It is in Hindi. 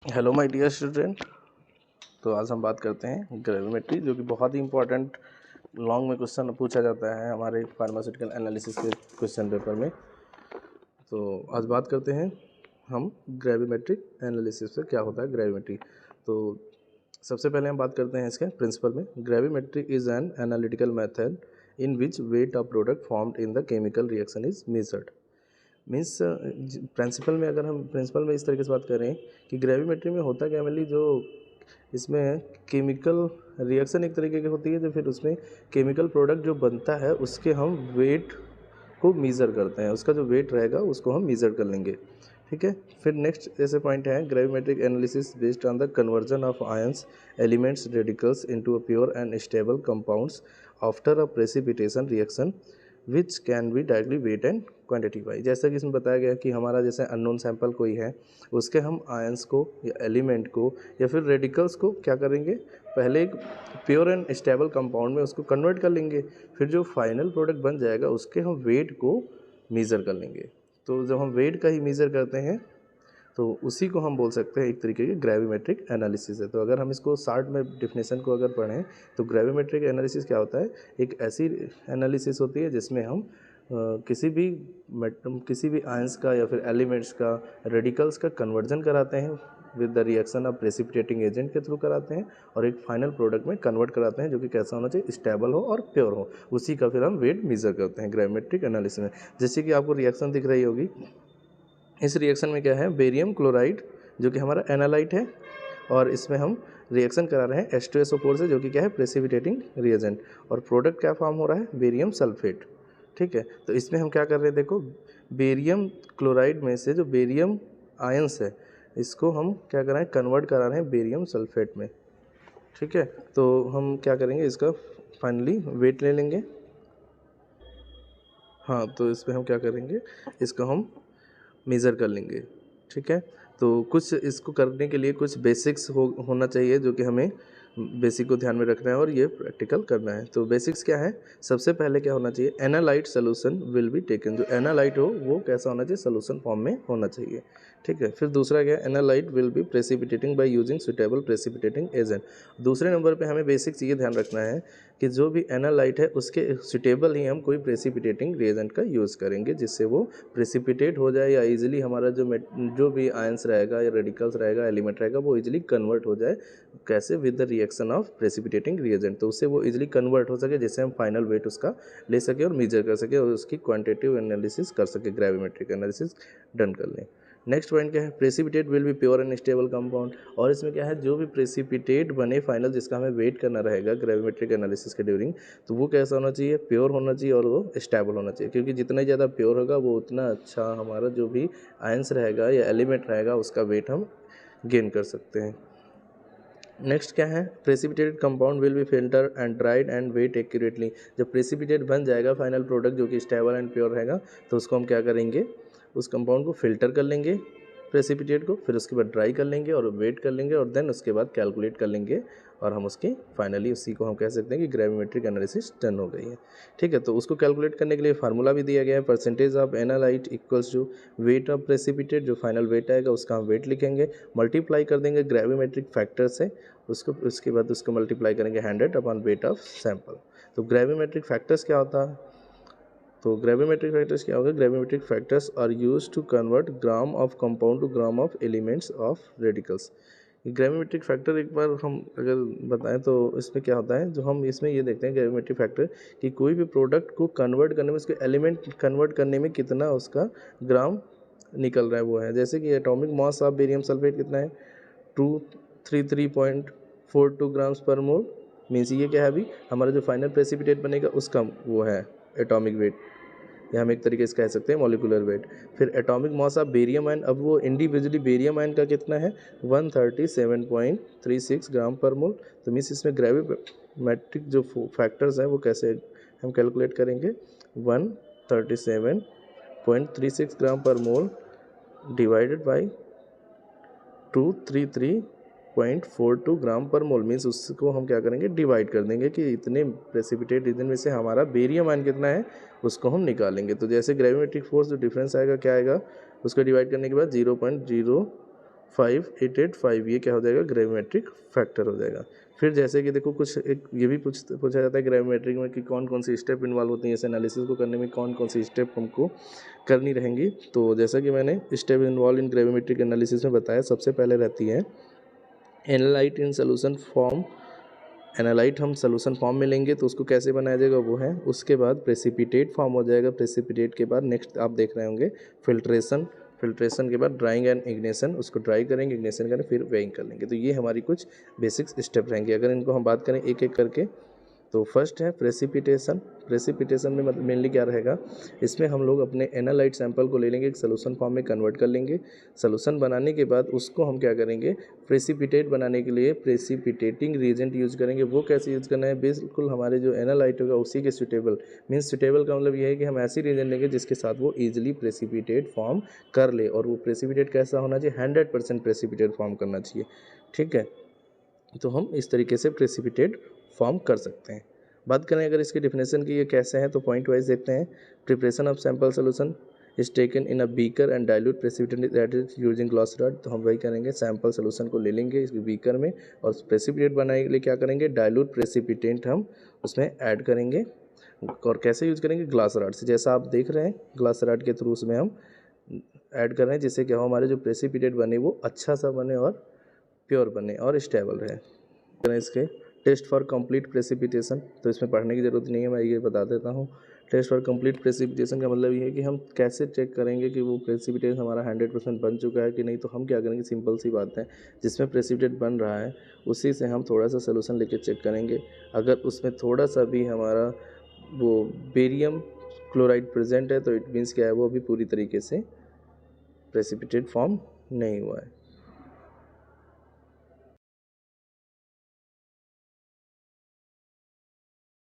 Hello my dear student. तो आज हम बात करते हैं ग्रेविमेट्री, जो कि बहुत ही इंपॉर्टेंट लॉन्ग में क्वेश्चन पूछा जाता है हमारे फार्मास्यूटिकल एनालिसिस के क्वेश्चन पेपर में। तो आज बात करते हैं हम ग्रेविमेट्रिक एनालिसिस से, क्या होता है ग्रेविमेट्री। तो सबसे पहले हम बात करते हैं इसके प्रिंसिपल में। Gravimetry is an analytical method in which weight of product formed in the chemical reaction is measured. Means principle में, अगर हम प्रिंसिपल में इस तरीके से बात करें कि ग्रेविमेट्री में होता क्या मेनली, जो इसमें केमिकल रिएक्शन एक तरीके की होती है, जो फिर उसमें केमिकल प्रोडक्ट जो बनता है उसके हम वेट को मीज़र करते हैं, उसका जो वेट रहेगा उसको हम मीज़र कर लेंगे। ठीक है। फिर नेक्स्ट ऐसे पॉइंट है, gravimetric analysis based on the conversion of ions elements radicals into a pure and stable compounds after a precipitation reaction which can be directly weight and quantity wise. जैसा कि इसमें बताया गया कि हमारा जैसे अननोन सैंपल कोई है, उसके हम आयंस को या एलिमेंट को या फिर रेडिकल्स को क्या करेंगे, पहले एक प्योर एंड स्टेबल कंपाउंड में उसको कन्वर्ट कर लेंगे। फिर जो फाइनल प्रोडक्ट बन जाएगा उसके हम वेट को मीज़र कर लेंगे। तो जब हम वेट का ही मीज़र करते हैं तो उसी को हम बोल सकते हैं एक तरीके की ग्रेविमेट्रिक एनालिसिस है। तो अगर हम इसको शार्ट में डिफिनेशन को अगर पढ़ें तो ग्रेविमेट्रिक एनालिसिस क्या होता है, एक ऐसी एनालिसिस होती है जिसमें हम किसी भी आयंस का या फिर एलिमेंट्स का, रेडिकल्स का कन्वर्जन कराते हैं with the reaction of precipitating agent के थ्रू कराते हैं, और एक फाइनल प्रोडक्ट में कन्वर्ट कराते हैं जो कि कैसा होना चाहिए, स्टेबल हो और प्योर हो। उसी का फिर हम वेट मेजर करते हैं ग्रेविमेट्रिक एनालिसिस में। जैसे कि आपको रिएक्शन दिख रही होगी, इस रिएक्शन में क्या है, बेरियम क्लोराइड जो कि हमारा एनालाइट है, और इसमें हम रिएक्शन करा रहे हैं H2SO4 से, जो कि क्या है प्रेसिपिटेटिंग रिएजेंट, और प्रोडक्ट क्या फॉर्म हो रहा है, बेरियम सल्फेट। ठीक है। तो इसमें हम क्या कर रहे हैं, देखो बेरियम क्लोराइड में से जो बेरियम आयंस है इसको हम क्या कर रहे हैं, कन्वर्ट करा रहे हैं बेरियम सल्फेट में। ठीक है। तो हम क्या करेंगे, इसका फाइनली वेट ले लेंगे। हाँ, तो इसमें हम क्या करेंगे, इसको हम मेज़र कर लेंगे। ठीक है। तो कुछ इसको करने के लिए कुछ बेसिक्स होना चाहिए, जो कि हमें बेसिक को ध्यान में रखना है और ये प्रैक्टिकल करना है। तो बेसिक्स क्या है, सबसे पहले क्या होना चाहिए, analyte solution will be taken. जो एनालाइट हो वो कैसा होना चाहिए, सोल्यूशन फॉर्म में होना चाहिए। ठीक है। फिर दूसरा क्या है, analyte will be precipitating by using suitable precipitating agent. दूसरे नंबर पे हमें बेसिक्स ये ध्यान रखना है कि जो भी एनालाइट है उसके सुटेबल ही हम कोई प्रेसिपिटेटिंग रिएजेंट का यूज़ करेंगे, जिससे वो प्रेसिपिटेट हो जाए या इजीली हमारा जो भी आयंस रहेगा या रेडिकल्स रहेगा, एलिमेंट रहेगा, वो इजीली कन्वर्ट हो जाए। कैसे, with the reaction of precipitating reagent. तो उससे वो इजीली कन्वर्ट हो सके, जिससे हम फाइनल वेट उसका ले सके और मेजर कर सके और उसकी क्वांटिटेटिव एनालिसिस कर सके, ग्रेविमेट्रिक एनालिसिस डन कर लें। नेक्स्ट पॉइंट क्या है, precipitate will be pure and stable compound. और इसमें क्या है, जो भी प्रेसिपिटेट बने फाइनल, जिसका हमें वेट करना रहेगा ग्रेविमेट्रिक एनालिसिस के ड्यूरिंग, तो वो कैसा होना चाहिए, प्योर होना चाहिए और वो स्टेबल होना चाहिए। क्योंकि जितना ज़्यादा प्योर होगा वो उतना अच्छा हमारा जो भी आयंस रहेगा या एलिमेंट रहेगा उसका वेट हम गेन कर सकते हैं। नेक्स्ट क्या है, precipitated compound will be filter and dried and weight accurately. जब प्रेसिपिटेट बन जाएगा फाइनल प्रोडक्ट जो कि स्टेबल एंड प्योर रहेगा, तो उसको हम क्या करेंगे, उस कंपाउंड को फिल्टर कर लेंगे प्रेसिपिटेट को, फिर उसके बाद ड्राई कर लेंगे और वेट कर लेंगे, और देन उसके बाद कैलकुलेट कर लेंगे, और हम उसकी फाइनली उसी को हम कह सकते हैं कि ग्रेविमेट्रिक एनालिसिस डन हो गई है। ठीक है। तो उसको कैलकुलेट करने के लिए फार्मूला भी दिया गया है, percentage of analyte equals to weight of precipitate. जो फाइनल वेट आएगा उसका हम वेट लिखेंगे, मल्टीप्लाई कर देंगे ग्रेविमेट्रिक फैक्टर से, उसके बाद उसको मल्टीप्लाई करेंगे 100 अपॉन वेट ऑफ सैंपल। तो ग्रेविमेट्रिक फैक्टर्स क्या होता है, तो ग्रेविमेट्रिक फैक्टर्स क्या होगा, gravimetric factors are used to convert gram of compound to gram of elements of radicals. Gravimetric factor एक बार हम अगर बताएं तो इसमें क्या होता है, जो हम इसमें ये देखते हैं ग्रेविमेट्रिक फैक्टर कि कोई भी प्रोडक्ट को कन्वर्ट करने में, उसके एलिमेंट कन्वर्ट करने में कितना उसका ग्राम निकल रहा है वो है। जैसे कि atomic mass of barium sulphate कितना है, 233.42 ग्राम्स पर मोल। मीन्स ये क्या है, अभी हमारा जो फाइनल प्रेसिपिटेट बनेगा उसका वो है एटॉमिक वेट, या हम एक तरीके से कह सकते हैं मॉलिक्यूलर वेट। फिर atomic mass of barium ion, अब वो इंडिविजुअली बेरियम आयन का कितना है, 137.36 ग्राम पर मोल। तो मीन्स इसमें ग्रेविमेट्रिक जो फैक्टर्स हैं वो कैसे हम कैलकुलेट करेंगे, 137.36 ग्राम पर मोल डिवाइडेड बाई 233.42 ग्राम पर मोल। मीन्स उसको हम क्या करेंगे, डिवाइड कर देंगे कि इतने प्रेसिपिटेट रीजन में से हमारा बेरियम आयन कितना है उसको हम निकालेंगे। तो जैसे ग्रेविमेट्रिक फोर्स जो डिफरेंस आएगा क्या आएगा, उसको डिवाइड करने के बाद 5885 ये क्या हो जाएगा, ग्रेविमेट्रिक फैक्टर हो जाएगा। फिर जैसे कि देखो कुछ एक ये भी पूछा जाता है ग्रेविमेट्रिक में कि कौन कौन सी स्टेप इन्वॉल्व होती हैं, इस एनालिसिस को करने में कौन कौन सी स्टेप हमको करनी रहेंगी। तो जैसा कि मैंने step involve in gravimetric analysis में बताया, सबसे पहले रहती है analyte in solution form. Analyte हम सोल्यूशन फॉर्म में लेंगे तो उसको कैसे बनाया जाएगा वो है। उसके बाद प्रेसिपिटेट फॉर्म हो जाएगा। प्रेसिपिटेट के बाद नेक्स्ट आप देख रहे होंगे फिल्ट्रेशन। फिल्ट्रेशन के बाद ड्राइंग एंड इग्निशन, उसको ड्राई करेंगे, इग्निशन करेंगे, फिर वेइंग कर लेंगे। तो ये हमारी कुछ बेसिक्स स्टेप रहेंगे। अगर इनको हम बात करें एक एक करके, तो फर्स्ट है प्रेसिपिटेशन। प्रेसिपिटेशन में मतलब मेनली क्या रहेगा, इसमें हम लोग अपने एनालाइट सैंपल को ले लेंगे, एक सोल्यूशन फॉर्म में कन्वर्ट कर लेंगे। सोल्यूशन बनाने के बाद उसको हम क्या करेंगे, प्रेसिपिटेट बनाने के लिए प्रेसिपिटेटिंग रीजेंट यूज करेंगे। वो कैसे यूज़ करना है, बिल्कुल हमारे जो एनालाइट होगा उसी के सूटेबल, मीन्स सूटेबल का मतलब ये है कि हम ऐसी रीजेंट लेंगे जिसके साथ वो ईजिली प्रेसिपिटेट फॉर्म कर ले। और वो प्रेसिपिटेट कैसा होना चाहिए, 100% प्रेसिपिटेट फॉर्म करना चाहिए। ठीक है, तो हम इस तरीके से प्रेसिपिटेट फॉर्म कर सकते हैं। बात करें अगर इसकी डिफिनेशन की ये कैसे हैं, तो पॉइंट वाइज देखते हैं। Preparation of sample solution is taken in a beaker and dilute precipitate that is using glass rod. तो हम वही करेंगे, सैंपल सोल्यूशन को ले लेंगे इस बीकर में और प्रेसिपिटेट बनाने के लिए क्या करेंगे, डाइल्यूट प्रेसिपिटेंट हम उसमें ऐड करेंगे। और कैसे यूज करेंगे, ग्लास रॉड से, जैसा आप देख रहे हैं ग्लास रॉड के थ्रू उसमें हम ऐड कर रहे हैं, जिससे क्या हो हमारे जो प्रेसिपिटेट बने वो अच्छा सा बने और प्योर बने और स्टेबल रहे। इसके टेस्ट फॉर कंप्लीट प्रेसिपिटेशन, तो इसमें पढ़ने की ज़रूरत नहीं है, मैं ये बता देता हूँ। टेस्ट फॉर कंप्लीट प्रेसिपिटेशन का मतलब ये है कि हम कैसे चेक करेंगे कि वो प्रेसिपिटेशन हमारा 100% बन चुका है कि नहीं। तो हम क्या करेंगे, सिंपल सी बात है, जिसमें प्रेसिपिटेट बन रहा है उसी से हम थोड़ा सा सोल्यूशन लेके चेक करेंगे। अगर उसमें थोड़ा सा भी हमारा वो बेरियम क्लोराइड प्रेजेंट है तो इट मीन्स क्या है, वो अभी पूरी तरीके से प्रेसिपिटेट फॉर्म नहीं हुआ है।